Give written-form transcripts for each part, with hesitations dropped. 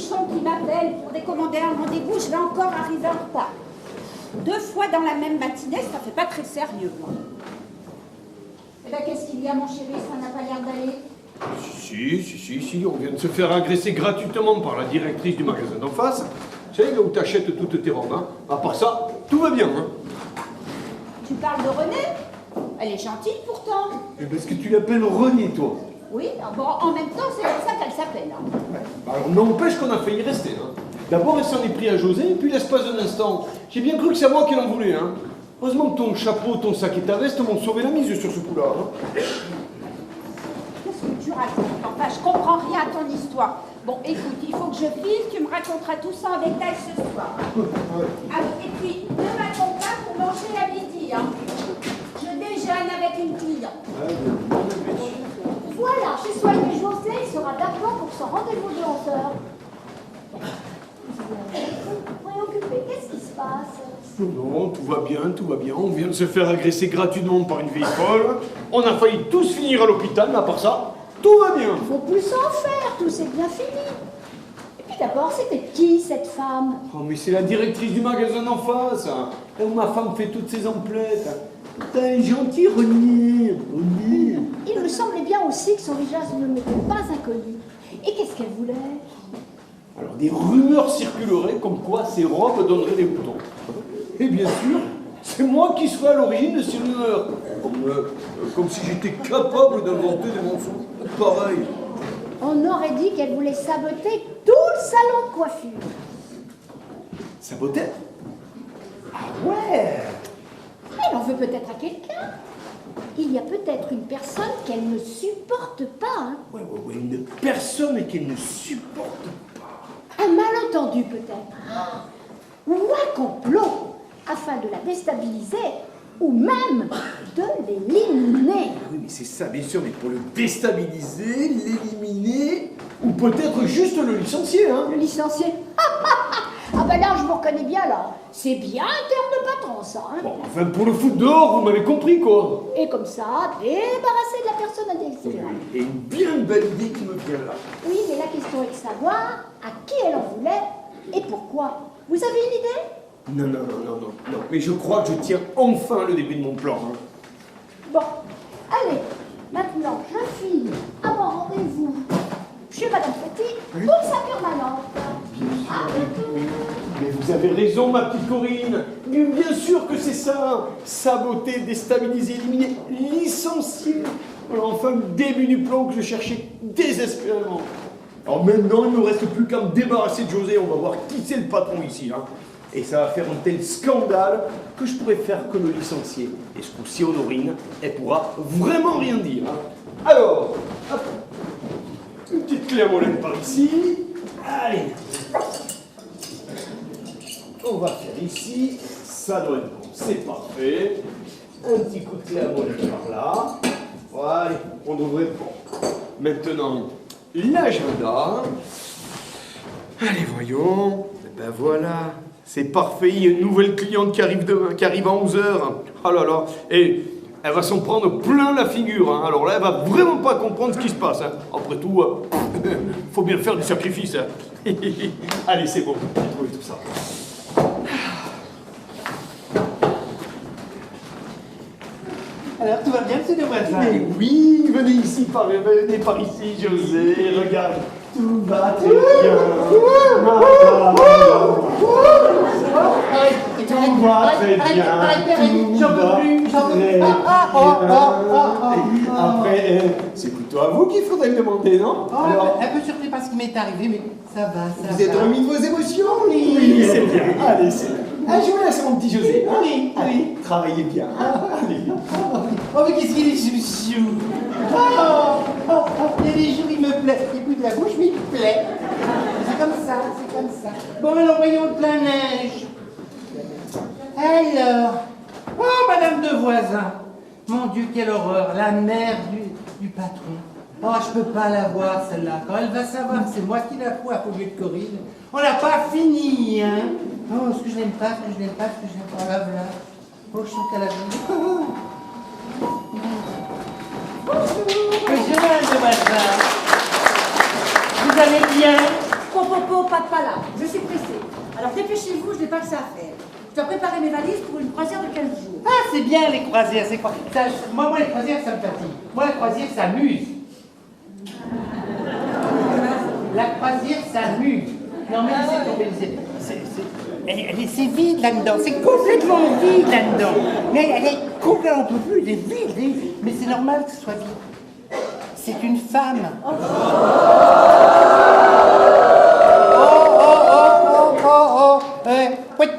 bouchon qui m'appelle pour décommander un rendez-vous, je vais encore arriver en retard. 2 fois dans la même matinée, ça fait pas très sérieux, moi. Eh ben, qu'est-ce qu'il y a, mon chéri? Ça n'a pas l'air d'aller. Si, on vient de se faire agresser gratuitement par la directrice du magasin d'en face. Tu sais, là où t'achètes toutes tes robes, hein. À part ça, tout va bien, hein. Tu parles de Renée? Elle est gentille, pourtant. Mais parce que tu l'appelles Renée, toi. Oui, bon, en même temps, c'est comme ça qu'elle s'appelle. Hein. Alors, n'empêche qu'on a failli rester, hein. D'abord, elle s'en est pris à José, puis l'espace d'un instant, j'ai bien cru que c'est moi qui l'en voulais, hein. Heureusement que ton chapeau, ton sac et ta veste m'ont sauvé la mise sur ce coup-là, hein. Qu'est-ce que tu racontes? Enfin, je comprends rien à ton histoire. Bon, écoute, il faut que je file, tu me raconteras tout ça en détail ce soir. Ah, et puis, ne m'attends pas pour manger à midi, hein. Je déjeune avec une cliente. Voilà, chez Soigné José, il sera d'accord pour son rendez-vous de 11h. Préoccupé, qu'est-ce qui se passe? Non, tout va bien. On vient de se faire agresser gratuitement par une vieille folle. On a failli tous finir à l'hôpital, mais à part ça, tout va bien. Faut plus s'en faire, tout c'est bien fini. Et puis d'abord, c'était qui cette femme? Oh, mais c'est la directrice du magasin d'en face, hein. Là où ma femme fait toutes ses emplettes. T'es gentil, René. Il me semblait bien aussi que son visage ne m'était pas inconnu. Et qu'est-ce qu'elle voulait? Alors, des rumeurs circuleraient comme quoi ces robes donneraient des boutons. Et bien sûr, c'est moi qui serais à l'origine de ces rumeurs. Comme si j'étais capable d'inventer des mensonges pareils. On aurait dit qu'elle voulait saboter tout le salon de coiffure. Saboter? Ah ouais! Elle en veut peut-être à quelqu'un. Il y a peut-être une personne qu'elle ne supporte pas. Hein. Ouais, une personne qu'elle ne supporte pas. Un malentendu peut-être. Ou un complot afin de la déstabiliser ou même de l'éliminer. Ah oui, mais c'est ça, bien sûr, mais pour le déstabiliser, l'éliminer, ou peut-être juste le licencier, hein. Le licencier. Ah ben là, je me reconnais bien là. C'est bien un terme de patron, ça. Hein. Bon, enfin, pour le foot dehors, vous m'avez compris, quoi. Et comme ça, débarrasser de la personne indésirable. Et une bien belle idée qui me vient là. Oui, mais la question est de savoir à qui elle en voulait et pourquoi. Vous avez une idée? Non. Mais je crois que je tiens enfin le début de mon plan. Hein. Bon, allez, maintenant, je file à mon rendez-vous chez Madame Petit pour sa permanente. À bientôt. Mais vous avez raison, ma petite Corinne. Mais bien sûr que c'est ça. Saboter, déstabiliser, éliminer, licencier. Alors, enfin, le début du plan que je cherchais désespérément. Alors maintenant, il ne me reste plus qu'à me débarrasser de José. On va voir qui c'est le patron ici. Hein. Et ça va faire un tel scandale que je pourrais faire que le licencier. Et ce coup-ci, Honorine, elle pourra vraiment rien dire. Hein. Alors, hop, une petite clé à molette par ici. Allez. On va faire ici. Ça doit être bon. C'est parfait. Un petit coup de clé à molette par là. Voilà, on devrait être bon. Maintenant, l'agenda. Allez, voyons. Et ben voilà. C'est parfait, il y a une nouvelle cliente qui arrive demain, qui arrive à 11h. Oh là là. Et elle va s'en prendre plein la figure. Hein. Alors là, elle va vraiment pas comprendre ce qui se passe. Hein. Après tout, faut bien faire du sacrifice. Hein. Allez, c'est bon. J'ai trouvé tout ça. Alors, tout va bien, monsieur de voisin? Mais oui, venez ici, venez par ici, José. Regarde, tout va très bien. Tout va très bien. J'en peux plus, j'en peux plus. Après, c'est plutôt à vous qu'il faudrait le demander, non? Alors, un peu surpris par ce qui m'est arrivé, mais ça va. Vous êtes remis de vos émotions? Oui, c'est bien. Allez, c'est bien. Ah, je vous laisse, mon petit José. Hein? Oui. Allez, travaillez bien. Allez. Oh, mais qu'est-ce qu'il est chouchou. Il y a des jours, il me plaît. Il bouge de la bouche, mais il me plaît. C'est comme ça. Bon, alors, voyons le plein neige. Alors, oh, madame de voisin. Mon Dieu, quelle horreur. La mère du patron. Oh, je peux pas la voir, celle-là. Quand elle va savoir que c'est moi qui la coiffe au lieu de Corinne, on n'a pas fini, hein. Oh, ce que je n'aime pas. Voilà. Oh, je sens qu'elle a vu. Bonjour, madame de voisin. Vous allez bien? Popopo, pas dépêchez-vous, je n'ai pas que ça à faire. Je dois préparer mes valises pour une croisière de 15 jours. Ah, c'est bien les croisières, c'est quoi ça, moi, les croisières, ça me fatigue. Moi, la croisière, ça m'amuse. La croisière, ça m'amuse. Non, mais laissez tomber, c'est vide là-dedans, c'est complètement vide là-dedans. Mais elle est complètement, on peut plus, elle est vide. Mais c'est normal que ce soit vide. C'est une femme.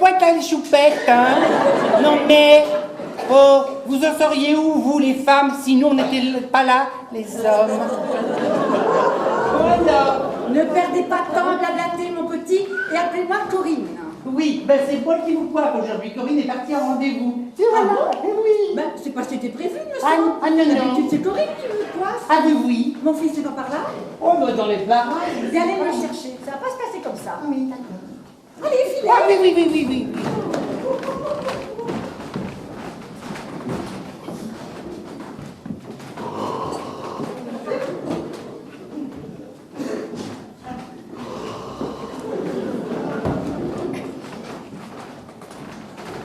Poète là les choupettes, hein. Non mais, vous en seriez où, vous les femmes, si nous on n'était pas là, les hommes? Voilà. Ne perdez pas de temps à blablater, mon petit, et appelez-moi Corinne. Oui, ben c'est moi qui vous coiffe aujourd'hui. Corinne est partie en rendez-vous. Et voilà, oui. Ben, c'est pas ce qui était prévu, monsieur. Ah non, non. D'habitude, c'est Corinne qui me coiffe. Ah oui. Mon fils n'est pas par là. Oh, bah dans les parages. Et allez me le chercher. Ça va pas se passer comme ça. Oui, d'accord. Allez, filez. Ah oui.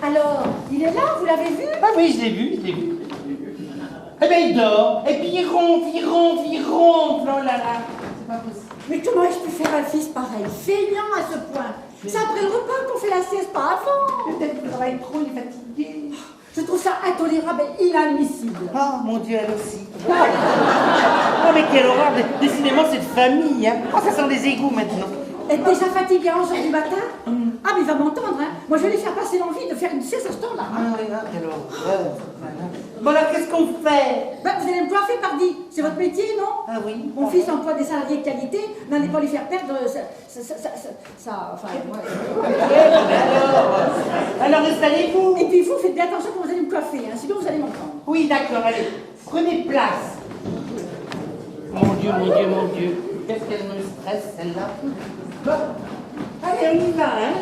Alors, il est là, vous l'avez vu? Ah oui, je l'ai vu. Eh ben il dort, et puis il ronfle, oh là là. C'est pas possible. Mais comment ai-je pu faire un fils pareil, feignant à ce point? C'est après le repas qu'on fait la sieste, pas avant. Peut-être qu'il travaille trop, il est fatigué. Je trouve ça intolérable et inadmissible. Oh mon Dieu, elle aussi. Oh mais quelle horreur, décidément cette famille, hein. Oh, ça sent des égouts maintenant. Être déjà fatigué à 11h du matin? Ah, mais il va m'entendre, hein. Moi, je vais lui faire passer l'envie de faire une sieste à ce temps-là. Ah oui, quelle horreur. Bon alors, qu'est-ce qu'on fait? Ben, vous allez me coiffer, pardi. C'est votre métier, non? Ah oui. Mon fils emploie des salariés de qualité, n'allez pas lui faire perdre enfin, Alors installez-vous. Et puis vous, faites bien attention quand vous allez me coiffer, hein, sinon vous allez m'entendre. Oui, d'accord, allez, prenez place. Mon Dieu. Qu'est-ce qu'elle me stresse, celle-là? Bon, allez, on y va, hein?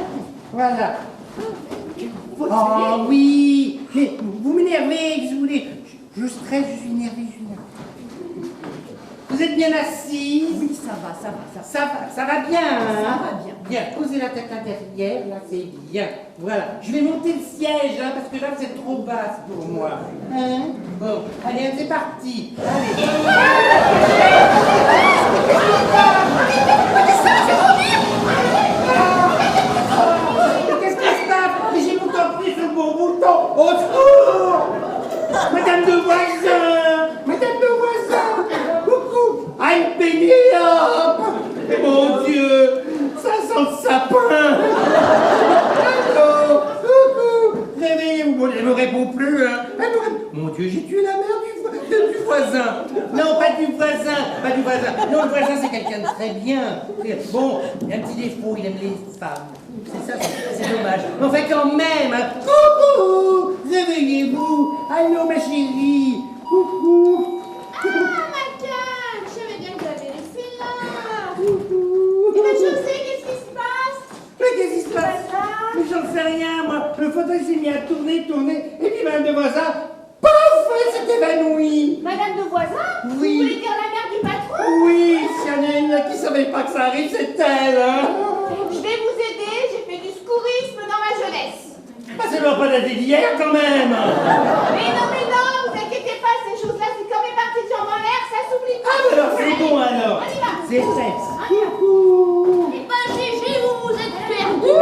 Voilà. Oh oui, mais vous m'énervez, je voulais... Je stresse, je suis énervé. Vous êtes bien assis? Oui, ça va. Ça va bien, hein? Ça va bien. Bien, posez la tête à derrière, là c'est bien. Voilà, je vais monter le siège, hein, parce que là vous êtes trop basse pour moi. Hein? Bon, allez, c'est parti. Allez. Qu'est-ce qui se passe? Mais j'ai pourtant pris ce bon bouton. Au secours! Madame de Voisin! Coucou! I'm Pénélope! Mon Dieu! Ça sent le sapin! Allô! Coucou! Réveillez-vous! Elle me répond plus, hein? Mon Dieu, j'ai tué la mère du voisin! Non, pas du voisin! Non, le voisin, c'est quelqu'un de très bien! Bon, il a un petit défaut, il aime les femmes. C'est ça, c'est dommage. Mais enfin, quand même, hein. Coucou! Réveillez-vous! Allô, ma chérie! Coucou! Ah, Madame, je savais bien que vous avez laissé là. Coucou! Et ben, José, qu'est-ce qui se passe? Mais qu'est-ce qui se passe? Mais j'en sais rien, moi. Le fauteuil s'est mis à tourner, et puis Madame de Voisin, paf, elle s'est évanouie. Madame de Voisin? Oui. Vous voulez dire la mère du patron? Oui, s'il y en a une qui savait pas que ça arrive, c'est elle, hein. Je vais vous aider, j'ai fait du secourisme dans ma jeunesse. Ah, ça doit pas dater d'hier, quand même. Mais non, vous inquiétez pas, ces choses-là, c'est comme les partitions en l'air, ça s'oublie pas. Ah, mais alors, c'est bon, alors. On y va. C'est fait. On y va. Coucou. Eh ben, Gégé, vous vous êtes perdu.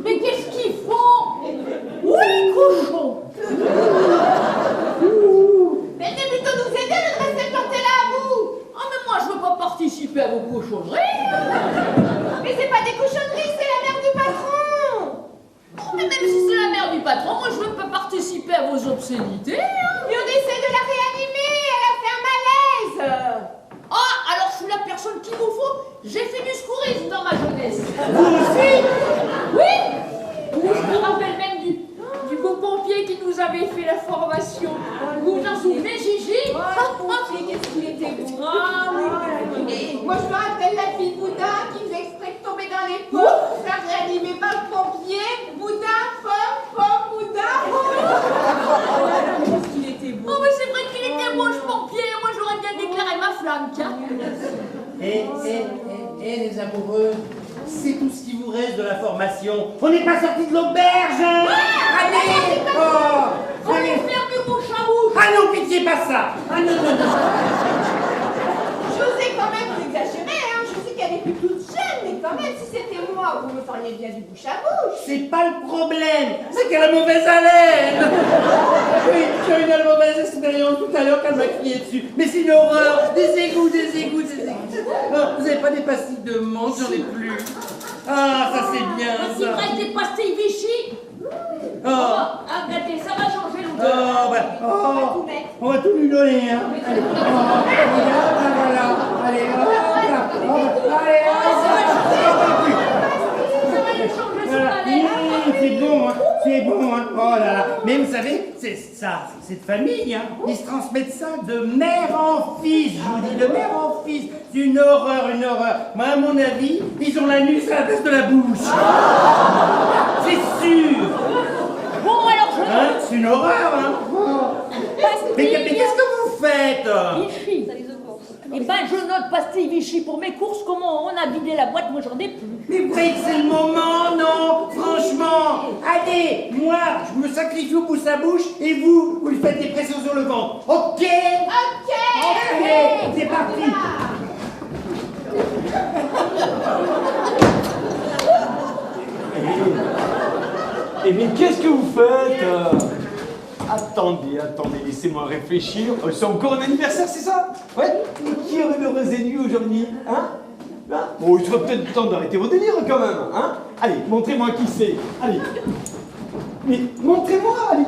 Mais qu'est-ce qu'ils font? Oui, cochon. Mais venez plutôt nous aider, ne restez plantés là à vous. Ah mais moi je veux pas participer à vos cochonneries. Mais c'est pas des cochonneries, c'est la mère du patron. Oh, mais même si c'est la mère du patron, moi je veux pas participer à vos obscénités. Hein. Mais on essaie de la réanimer, elle a fait un malaise. Ah, alors je suis la personne qu'il vous faut. J'ai fait du secourisme dans ma jeunesse. Vous aussi? Oui. Je me rappelle même du beau pompier qui nous avait fait la formation. Vous vous en souvenez, Gigi? Qu'est-ce qu'il était bon. Ah oui. Moi, je me rappelle la fille Boudin qui faisait exprès de tomber dans les pommes pour faire réanimer par le pompier. Boudin, pomme, Boudin. Qu'est-ce qu'il était beau. Oh mais c'est vrai qu'il était beau ce pompier. Moi j'aurais bien déclaré ma flamme, tiens. Et les amoureux, C'est tout ce qui vous reste de la formation. On n'est pas sorti de l'auberge, hein? Allez! Faut les faire du bouche à bouche. Ah non, pitié, pas ça! Ah non, non, non! José, quand même, vous exagérez, hein. Je sais qu'elle est plus toute jeune, mais quand même, si c'était moi, vous me feriez bien du bouche à bouche. C'est pas le problème, c'est qu'elle a mauvaise haleine! Oui, j'ai eu une mauvaise expérience tout à l'heure qu'elle m'a crié dessus. Mais c'est une horreur! Des égouts, des égouts, des égouts! Oh, vous avez pas des pastilles de menthe, j'en ai plus. Ah, ça c'est bien, Il ça! reste des pastilles Vichy. Oh! Regardez, ça va changer l'odeur. Oh, bah, oh, on va tout lui donner, hein. Allez, voilà, allez, allez, c'est bon, hein, c'est bon, hein. Oh là là. Mais vous savez, c'est ça, cette famille, hein, ils se transmettent ça de mère en fils, je vous dis, de mère en fils. C'est une horreur, une horreur. Moi, à mon avis, ils ont l'anus à la place de la bouche. C'est sûr. Bon, alors je Hein, c'est une horreur, hein. Mais qu'est-ce que vous faites? Vichy. Eh ben, je note pastilles Vichy pour mes courses. Comment on a vidé la boîte? Moi, j'en ai plus. Mais vous croyez que c'est le moment, non? Franchement, allez, moi, je me sacrifie au pouce à bouche et vous lui faites des pressions sur le ventre. Ok? Ok. Allez, c'est parti. Eh mais qu'est-ce que vous faites Attendez, laissez-moi réfléchir. C'est encore un anniversaire, c'est ça? Ouais. Et qui aurait l'heureuse nuit aujourd'hui? Hein? Bon, il serait peut-être temps d'arrêter vos délires quand même, hein? Allez, montrez-moi qui c'est. Allez. Mais montrez-moi, allez.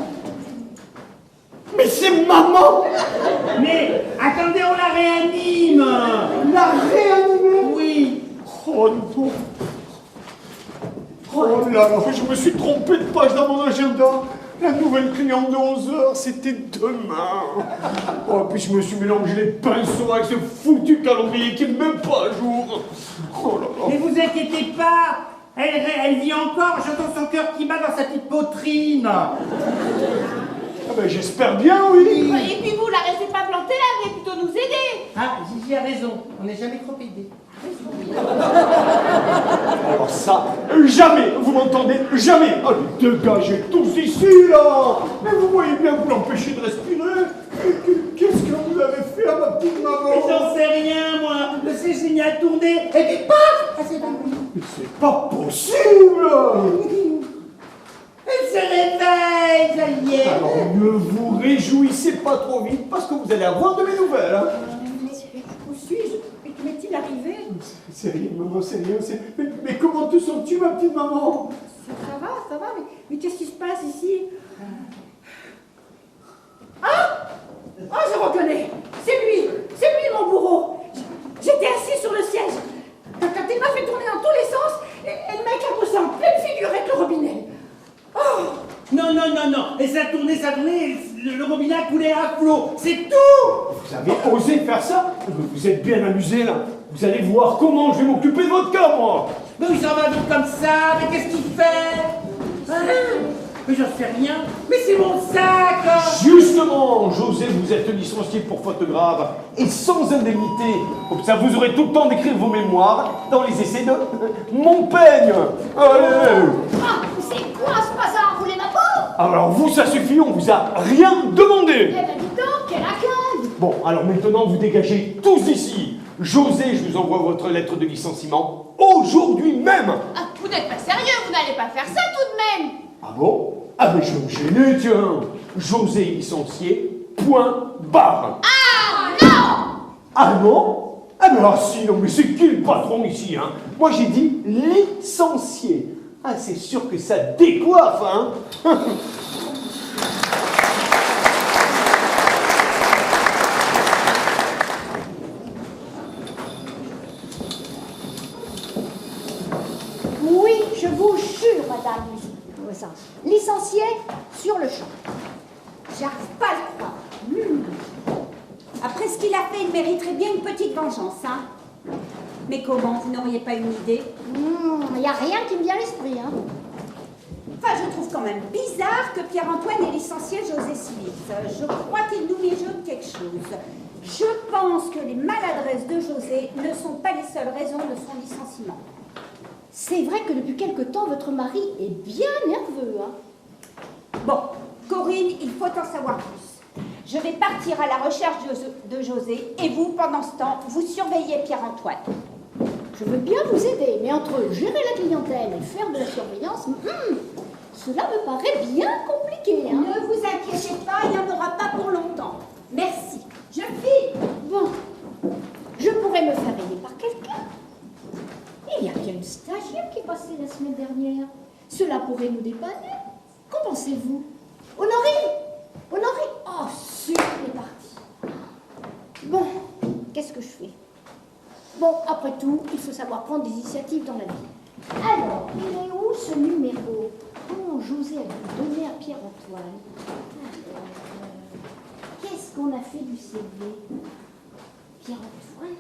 Mais c'est maman! Mais attendez, on la réanime. La réanimée? Oui. Oh non! Oh là là, je me suis trompé de page dans mon agenda. La nouvelle cliente de 11h, c'était demain. Oh, puis je me suis mélangé les pinceaux avec ce foutu calendrier qui n'est même pas à jour. Oh là là. Mais vous inquiétez pas, elle vit encore, j'entends son cœur qui bat dans sa petite poitrine. Ah ben, j'espère bien, oui. Et puis vous, la restez pas plantée là, vous allez plutôt nous aider. Ah, Gigi a raison, on n'est jamais trop aidé. Alors ça, jamais, vous m'entendez? Jamais. Allez, dégagez tous ici, là. Mais vous voyez bien, vous l'empêchez de respirer. Qu'est-ce que vous avez fait à ma petite maman? Mais j'en sais rien, moi. Le signe a tourné et puis paf, elle s'est évanouie. Mais c'est pas possible. Elle se réveille, ça y est. Alors ne vous réjouissez pas trop vite parce que vous allez avoir de mes nouvelles. Hein. Où suis-je? Mais que m'est-il arrivé? C'est rien, maman, c'est rien. Mais comment te sens-tu, ma petite maman? Ça va, mais qu'est-ce qui se passe ici? Ah! Ah, je reconnais! C'est lui mon bourreau! J'étais assis sur le siège. Quand il m'a fait tourner dans tous les sens, et le mec a poussé en pleine figure avec le robinet. Oh! Non. Et ça tournait, le robinet a coulé à flot. C'est tout. Vous avez osé faire ça? Vous êtes bien amusé, là. Vous allez voir comment je vais m'occuper de votre cas, moi. Mais il s'en va donc comme ça. Mais qu'est-ce qu'il fait? Mais j'en sais rien. Mais c'est mon sac. Justement, José, vous êtes licencié pour faute grave et sans indemnité. Comme ça, vous aurez tout le temps d'écrire vos mémoires dans les essais de mon peigne. Allez. Ah, c'est quoi ce bazar? Vous voulez ma peau? Alors vous, ça suffit, on vous a rien demandé. Eh ben dis donc, quel accueil! Bon, alors maintenant, vous dégagez tous d'ici. José, je vous envoie votre lettre de licenciement aujourd'hui même. Ah, vous n'êtes pas sérieux, vous n'allez pas faire ça tout de même. Ah bon? Ah mais je vais me gêner, tiens. José licencié, point barre. Ah non! Ah non? Ah mais ah si, non mais c'est qui le patron ici, hein? Moi j'ai dit licencié. Ah c'est sûr que ça décoiffe, hein? Oui, je vous jure, madame. Licencié sur le champ. J'arrive pas à le croire. Après ce qu'il a fait, il mériterait bien une petite vengeance, hein. Mais comment? Vous n'auriez pas une idée? Il n'y a rien qui me vient à l'esprit, hein. Enfin, je trouve quand même bizarre que Pierre-Antoine ait licencié José Silis. Je crois qu'il nous mijote quelque chose. Je pense que les maladresses de José ne sont pas les seules raisons de son licenciement. C'est vrai que depuis quelque temps, votre mari est bien nerveux, hein. Bon, Corinne, il faut en savoir plus. Je vais partir à la recherche de José et vous, pendant ce temps, vous surveillez Pierre-Antoine. Je veux bien vous aider, mais entre gérer la clientèle et faire de la surveillance, cela me paraît bien compliqué, hein. Ne vous inquiétez pas, il n'y en aura pas pour longtemps. Merci. Je file. Bon, je pourrais me faire aider par quelqu'un. Il y a bien une stagiaire qui est passée la semaine dernière. Cela pourrait nous dépanner. Qu'en pensez-vous? Honorine? Honorine? Oh, sûr, elle est partie. Bon, qu'est-ce que je fais? Bon, après tout, il faut savoir prendre des initiatives dans la vie. Alors, il est où ce numéro? Oh, José a dû donner à Pierre-Antoine. Qu'est-ce qu'on a fait du CV? Pierre-Antoine?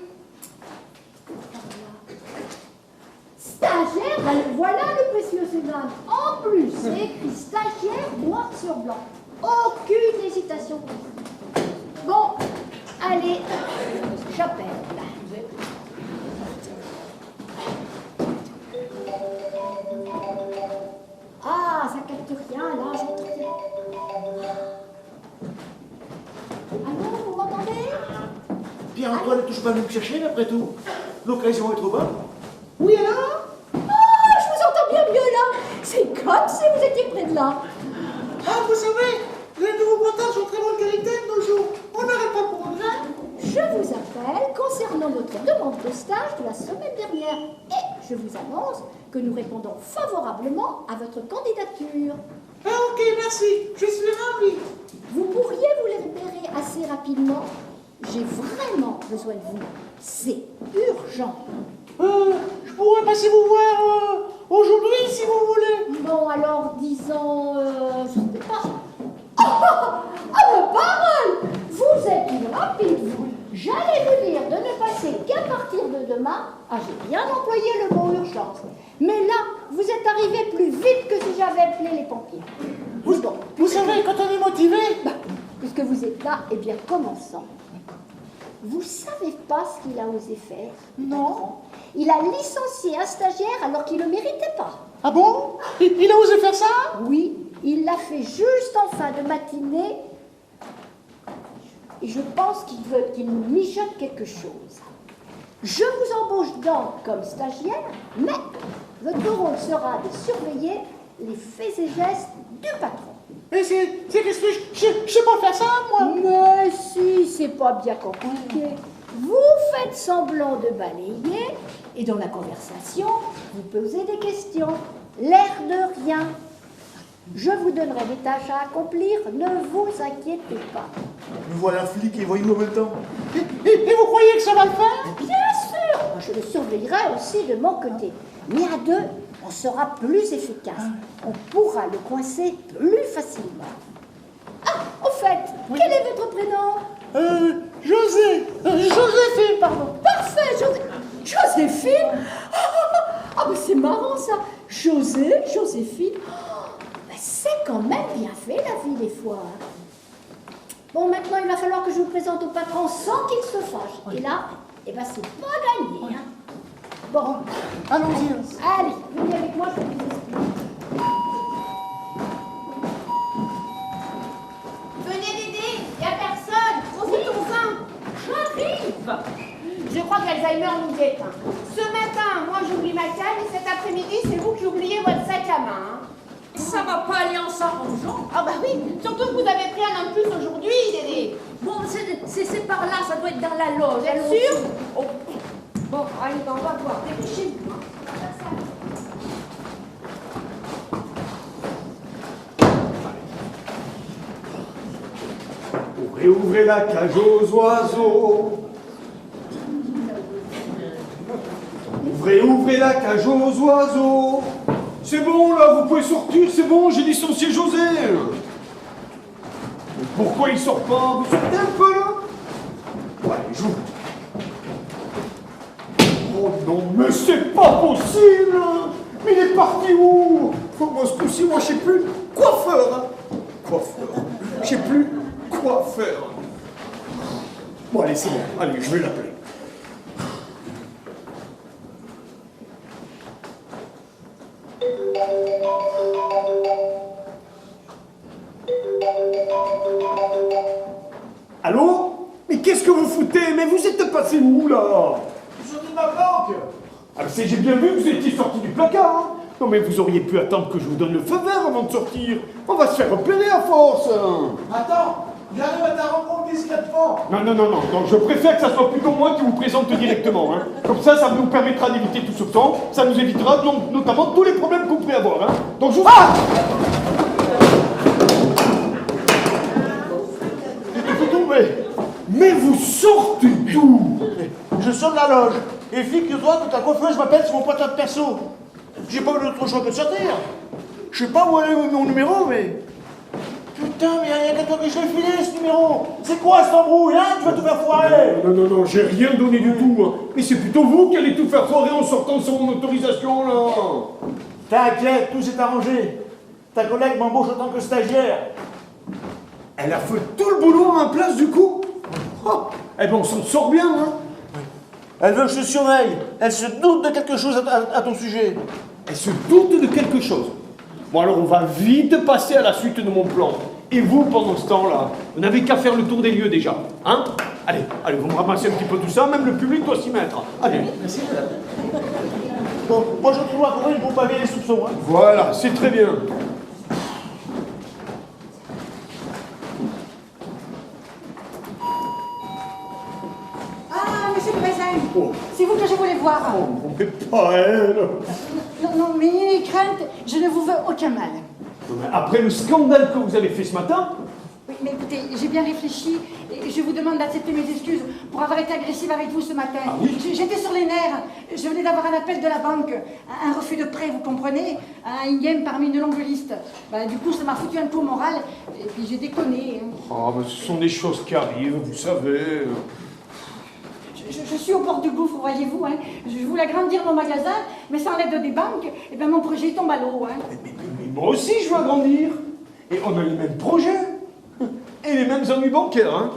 Stagiaire, ben, voilà le précieux Cézanne. En plus, c'est écrit stagiaire noir sur blanc. Aucune hésitation. Bon, allez, j'appelle. Ah, ça capte rien, là, j'entends rien. Allô, vous m'entendez? Pierre-Antoine ne touche pas à nous chercher, après tout. L'occasion est trop bonne. Oui, alors? Ah, je vous entends bien mieux, là. C'est comme si vous étiez près de là. Ah, vous savez, les nouveaux montages sont très bonne qualité de nos jours. On n'aurait pas pour rien. Je vous appelle concernant votre demande de stage de la semaine dernière. Et je vous annonce que nous répondons favorablement à votre candidature. Ah, ok, merci. Je suis ravi. Vous pourriez vous libérer assez rapidement? J'ai vraiment besoin de vous. C'est urgent. Je pourrais passer vous voir aujourd'hui si vous voulez. Bon, alors, disons, je ne sais pas. Ah, ma parole! Vous êtes une rapide, vous. J'allais vous dire de ne passer qu'à partir de demain. Ah, j'ai bien employé le mot urgence. Mais là, vous êtes arrivé plus vite que si j'avais appelé les pompiers. Vous savez, quand on est motivé... Puisque vous êtes là, eh bien, commençons. Vous savez pas ce qu'il a osé faire? Non. Il a licencié un stagiaire alors qu'il ne le méritait pas. Ah bon? Il a osé faire ça? Oui, il l'a fait juste en fin de matinée. Et je pense qu'il veut qu'il nous mijote quelque chose. Je vous embauche donc comme stagiaire, mais votre rôle sera de surveiller les faits et gestes du patron. Mais c'est qu'est-ce que je sais pas faire ça, moi. Mais si, c'est pas bien compliqué. Vous faites semblant de balayer et dans la conversation, vous posez des questions. L'air de rien. Je vous donnerai des tâches à accomplir, ne vous inquiétez pas. Nous voilà flics et voyous en même temps. Et vous croyez que ça va le faire? Bien sûr, je le surveillerai aussi de mon côté. Mais à deux, on sera plus efficace. On pourra le coincer plus facilement. Ah, au fait, quel est votre prénom? José. Joséphine. Pardon. Parfait, Joséphine. Ah, mais c'est marrant ça. Joséphine. Ben, c'est quand même bien fait la vie des fois. Bon, maintenant il va falloir que je vous présente au patron sans qu'il se fâche. Et là, eh ben, c'est pas gagné. Hein. Bon, Allons-y. allez, venez avec moi, je vous explique. Venez l'aider, il n'y a personne. Profite ton vin. J'arrive. Je crois que l'Alzheimer nous déteint. Ce matin, moi j'oublie ma canne et cet après-midi, c'est vous qui oubliez votre sac à main. Hein. Ça va pas aller en s'arrangeant. Ah bah oui, surtout que vous avez pris un an de plus aujourd'hui, Dédé. Bon, c'est par là, ça doit être dans la loge. Vous êtes sûr? Oh. Bon, allez, ben, on va voir. Dépêchez-vous. Ouvrez la cage aux oiseaux. Ouvrez la cage aux oiseaux. C'est bon là, vous pouvez sortir, c'est bon, j'ai licencié José. Mais pourquoi il sort pas? Vous sortez un peu là? Ouais, j'ouvre. Oh non, mais c'est pas possible. Mais il est parti où? Oh, moi ce coup-ci, moi je sais plus quoi faire. Hein. Coiffeur. Je sais plus quoi faire. Bon allez, c'est bon, allez, je vais l'appeler. Allô? Mais qu'est-ce que vous foutez? Mais vous êtes passé où, là? Je suis sorti de ma planque. Ah, j'ai bien vu que vous étiez sorti du placard, hein. Non, mais vous auriez pu attendre que je vous donne le feu vert avant de sortir. On va se faire repérer à force. Attends, j'arrive à ta rencontre discrètement. Non, donc je préfère que ça soit plutôt moi qui vous présente directement, hein. Comme ça nous permettra d'éviter tout soupçon, ça nous évitera donc, notamment tous les problèmes que vous pourrez avoir, hein. Donc je vous... Ah! Mais vous sortez d'où? Je sors de la loge. Et figure-toi que ta coiffeuse m'appelle sur mon portable perso. J'ai pas eu d'autre choix que de sortir. Je sais pas où est mon numéro, mais... Putain, mais il y a qu'à toi que je l'ai filé, ce numéro. C'est quoi cette embrouille, hein? Tu vas tout faire foirer. Non, j'ai rien donné du tout, hein. Mais c'est plutôt vous qui allez tout faire foirer en sortant sans mon autorisation, là. T'inquiète, tout s'est arrangé. Ta collègue m'embauche en tant que stagiaire. Elle a fait tout le boulot à ma place, du coup. Oh, eh ben, on s'en sort bien, hein. Elle veut que je te surveille. Elle se doute de quelque chose à ton sujet. Elle se doute de quelque chose. Bon, alors on va vite passer à la suite de mon plan. Et vous, pendant ce temps-là, vous n'avez qu'à faire le tour des lieux déjà, hein? Allez, vous me ramassez un petit peu tout ça, même le public doit s'y mettre. Allez. Merci, madame. Bon, moi je retrouve à courir pour paver les soupçons, hein. Voilà, c'est très bien. Ah, monsieur le voisin, Oh. c'est vous que je voulais voir. Oh, mais pas elle. Non, mais n'ayez crainte, je ne vous veux aucun mal. Non, mais après le scandale que vous avez fait ce matin, Oui, mais écoutez, j'ai bien réfléchi et je vous demande d'accepter mes excuses pour avoir été agressive avec vous ce matin. Ah oui? J'étais sur les nerfs. Je venais d'avoir un appel de la banque, un refus de prêt, vous comprenez? Un énième parmi une longue liste. Du coup, ça m'a foutu un coup au moral et puis j'ai déconné. oh, mais ce sont des choses qui arrivent, vous savez. Je suis au bord du gouffre, voyez-vous. Hein. Je voulais agrandir mon magasin, mais sans l'aide des banques, et ben mon projet tombe à l'eau. Hein. Mais moi aussi, je veux agrandir. Et on a les mêmes projets. Et les mêmes ennuis bancaires, hein.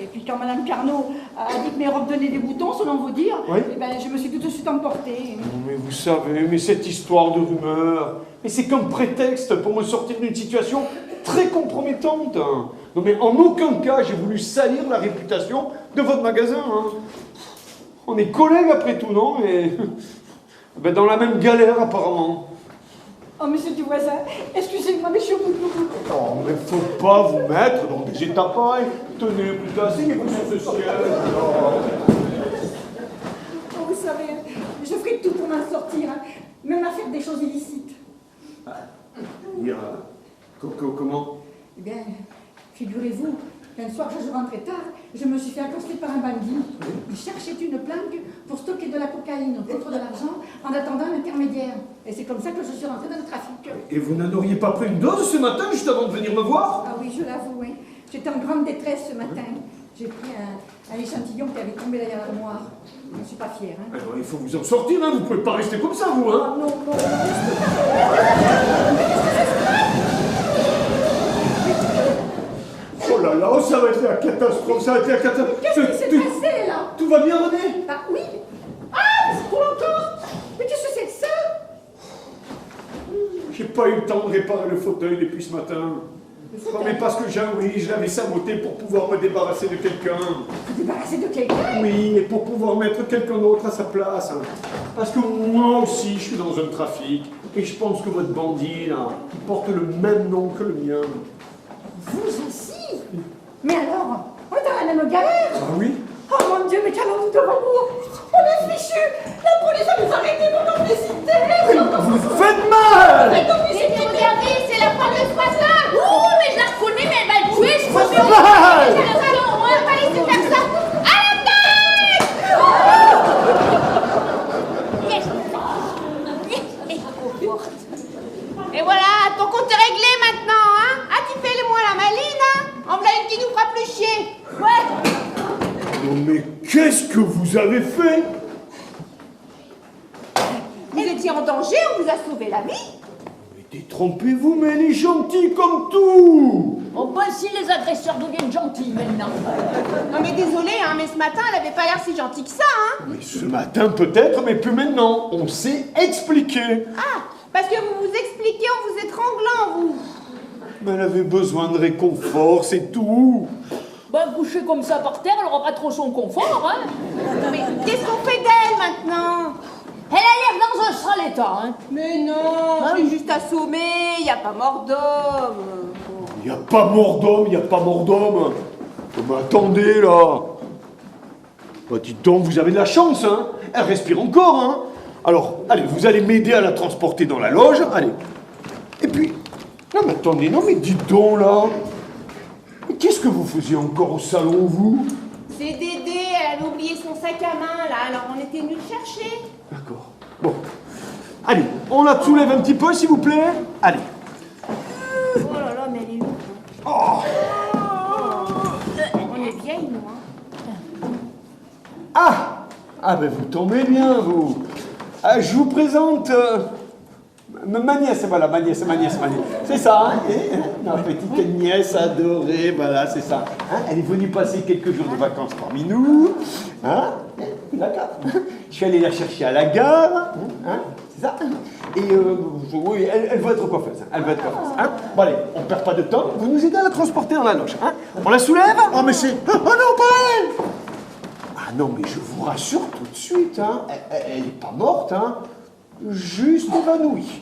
Et puis quand Madame Carnot a dit que mes robes donnaient des boutons, selon vos dires, Oui. et ben, je me suis tout de suite emportée. Non, mais vous savez, mais cette histoire de rumeur, mais c'est comme prétexte pour me sortir d'une situation très compromettante. Hein. Non, mais en aucun cas, j'ai voulu salir la réputation de votre magasin. Hein. On est collègues après tout, non? Et ben, dans la même galère, apparemment. Oh, monsieur du voisin, excusez-moi, mais je suis au bout du bout. Oh, mais faut pas vous mettre dans des états pareils. Tenez, putain, asseyez-vous sur ce siège. Oh, vous savez, je ferai tout pour m'en sortir, hein, même à faire des choses illicites. Comment? Eh bien, figurez-vous, qu'un soir que je rentrais tard, je me suis fait accoster par un bandit. Il cherchait une planque pour stocker de la cocaïne contre de l'argent en attendant un intermédiaire. Et c'est comme ça que je suis rentrée dans le trafic. Et vous n'en auriez pas pris une dose ce matin, juste avant de venir me voir? Ah oui, je l'avoue, oui. J'étais en grande détresse ce matin. J'ai pris un échantillon qui avait tombé derrière l'armoire. Je ne suis pas fière. Hein. Alors, il faut vous en sortir, hein. Vous pouvez pas rester comme ça, vous, hein. Oh non, non. Oh là là, ça va être la catastrophe, ça va être la catastrophe. Qu'est-ce qui s'est passé là? Tout va bien, René? Ah oui. Ah, mais c'est pour encore. Mais qu'est-ce que c'est que ça? J'ai pas eu le temps de réparer le fauteuil depuis ce matin. Non, mais parce que oui, je l'avais saboté pour pouvoir me débarrasser de quelqu'un. Vous débarrasser de quelqu'un? Oui, et pour pouvoir mettre quelqu'un d'autre à sa place. Parce que moi aussi, je suis dans un trafic. Et je pense que votre bandit, là, il porte le même nom que le mien. Vous aussi? Mais alors, on est dans la même galère. Ah oui? Oh mon Dieu, mais qu'allons-nous devant nous? On est fichus. La police va nous arrêter pour complicité. Vous faites mal! Mais regardez, c'est la femme de ce matin. Oh, mais je la reconnais, mais elle va le tuer, je crois. On va pas laisser faire ça. À la tête. Et voilà, ton compte est réglé maintenant, hein? Ah, tu fais le moins la maline, hein? En voilà une qui nous fera plus chier. Ouais. Non mais qu'est-ce que vous avez fait? Vous étiez en danger, on vous a sauvé la vie. Mais détrompez-vous, mais elle est gentille comme tout! Oh bah si, les agresseurs deviennent gentils maintenant. Non mais désolé, hein, mais ce matin, elle avait pas l'air si gentille que ça, hein. Mais ce matin peut-être, mais plus maintenant. On s'est expliqué. Ah, Parce que vous vous expliquez en vous étranglant, vous. Mais elle avait besoin de réconfort, c'est tout. Ben, coucher comme ça par terre, elle aura pas trop son confort, hein. Mais qu'est-ce qu'on fait d'elle maintenant? Elle a l'air dans un sale état, hein. Mais non, je l'ai juste assommée, y a pas mort d'homme. Il n'y a pas mort d'homme, il n'y a pas mort d'homme. Mais attendez, là. Bah, dites donc, vous avez de la chance, hein. Elle respire encore, hein. Alors, allez, vous allez m'aider à la transporter dans la loge, allez. Et puis, non mais attendez, non mais dites donc, là. Mais qu'est-ce que vous faisiez encore au salon, vous? C'est Dédé, elle avait oublié son sac à main, là, alors on était venus le chercher. D'accord. Bon. Allez, on la soulève un petit peu, s'il vous plaît. Allez. Oh là là, mais elle est lourde. Oh. On est vieilles, nous, hein. Ah ben vous tombez bien, vous. Ah, je vous présente ma nièce, voilà, ma nièce. C'est ça, hein, ma petite nièce adorée, voilà, c'est ça. Hein, elle est venue passer quelques jours de vacances parmi nous. Hein, d'accord. Je suis allé la chercher à la gare, hein, c'est ça. Et oui, elle va être coiffeuse, elle va être coiffeuse. Hein. Bon allez, on perd pas de temps, vous nous aidez à la transporter dans la loge. Hein. On la soulève? Oh, mais c'est... Oh non, pas elle! Ah non, mais je vous rassure tout de suite, hein, elle n'est pas morte, hein, juste évanouie.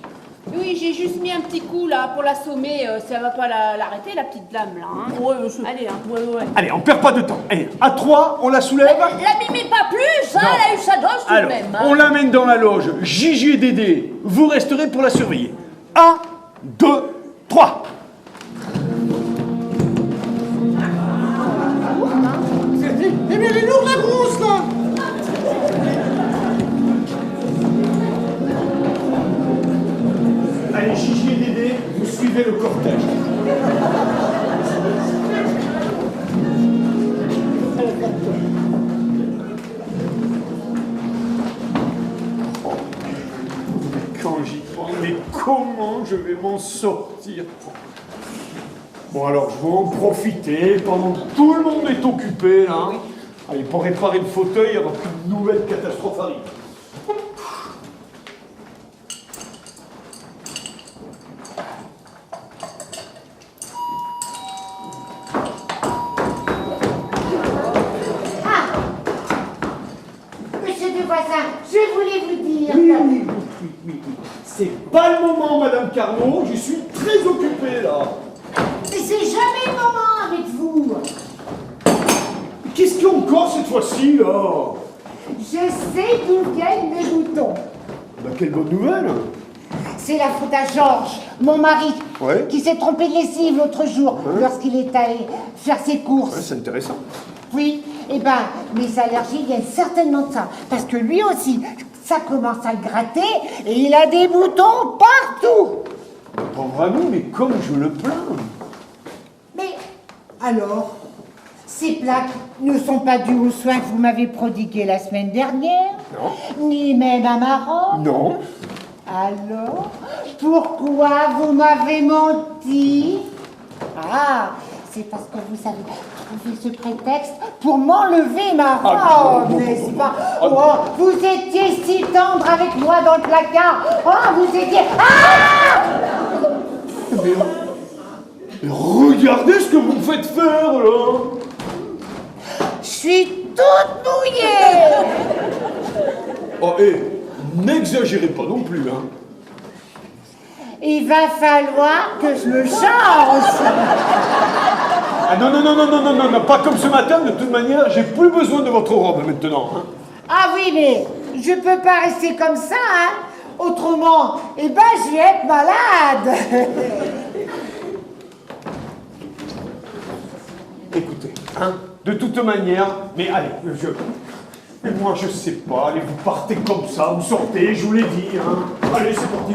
Oui, j'ai juste mis un petit coup, là, pour l'assommer. Ça va pas l'arrêter, la petite dame, là, hein. Ouais, monsieur. Allez, hein. Ouais. Allez, on perd pas de temps. Allez, à 3, on la soulève. L'abîmez pas plus, hein, Non. elle a eu sa dose tout de Alors, même. Hein. on l'amène dans la loge. Gigi et Dédé, vous resterez pour la surveiller. 1, 2, 3. Eh bien, elle est lourde, la grosse, là! Allez, Gigi et Dédé, vous suivez le cortège. Quand j'y pense, mais comment je vais m'en sortir? Bon alors, je vais en profiter pendant que tout le monde est occupé, là. Allez, pour réparer le fauteuil avant qu'une nouvelle catastrophe arrive. Monsieur de Voisin, je voulais vous dire... Oui. C'est pas le moment, Madame Carnot, je suis très occupé, là. Mais c'est jamais le moment avec vous. Qu'est-ce qu'il y a encore cette fois-ci, là? Je sais d'où viennent les boutons. Bah, quelle bonne nouvelle! C'est la faute à Georges, mon mari, Ouais. qui s'est trompé de lessive l'autre jour lorsqu'il est allé faire ses courses. Ouais, c'est intéressant. Oui, eh ben, mes allergies viennent certainement de ça. Parce que lui aussi, ça commence à le gratter et il a des boutons partout. Pauvre ami, mais comme je le plains. Mais alors, ces plaques ne sont pas dues aux soins que vous m'avez prodigués la semaine dernière, ni même à ma robe. Non. Alors, pourquoi vous m'avez menti? Ah, c'est parce que vous avez trouvé ce prétexte pour m'enlever ma robe, non, n'est-ce pas? Ah, non. Oh, vous étiez si tendre avec moi dans le placard. Oh, vous étiez... Ah! Mais regardez ce que vous me faites faire, là. Je suis toute mouillée. Oh, n'exagérez pas non plus, hein. Il va falloir que je me change. Ah non, pas comme ce matin, de toute manière, j'ai plus besoin de votre robe maintenant. Hein. Ah oui, mais je peux pas rester comme ça, hein. Autrement, eh ben, je vais être malade. Écoutez, hein, de toute manière, mais allez, mais moi je sais pas, allez, vous partez comme ça, vous sortez, je vous l'ai dit, hein. Allez, c'est parti.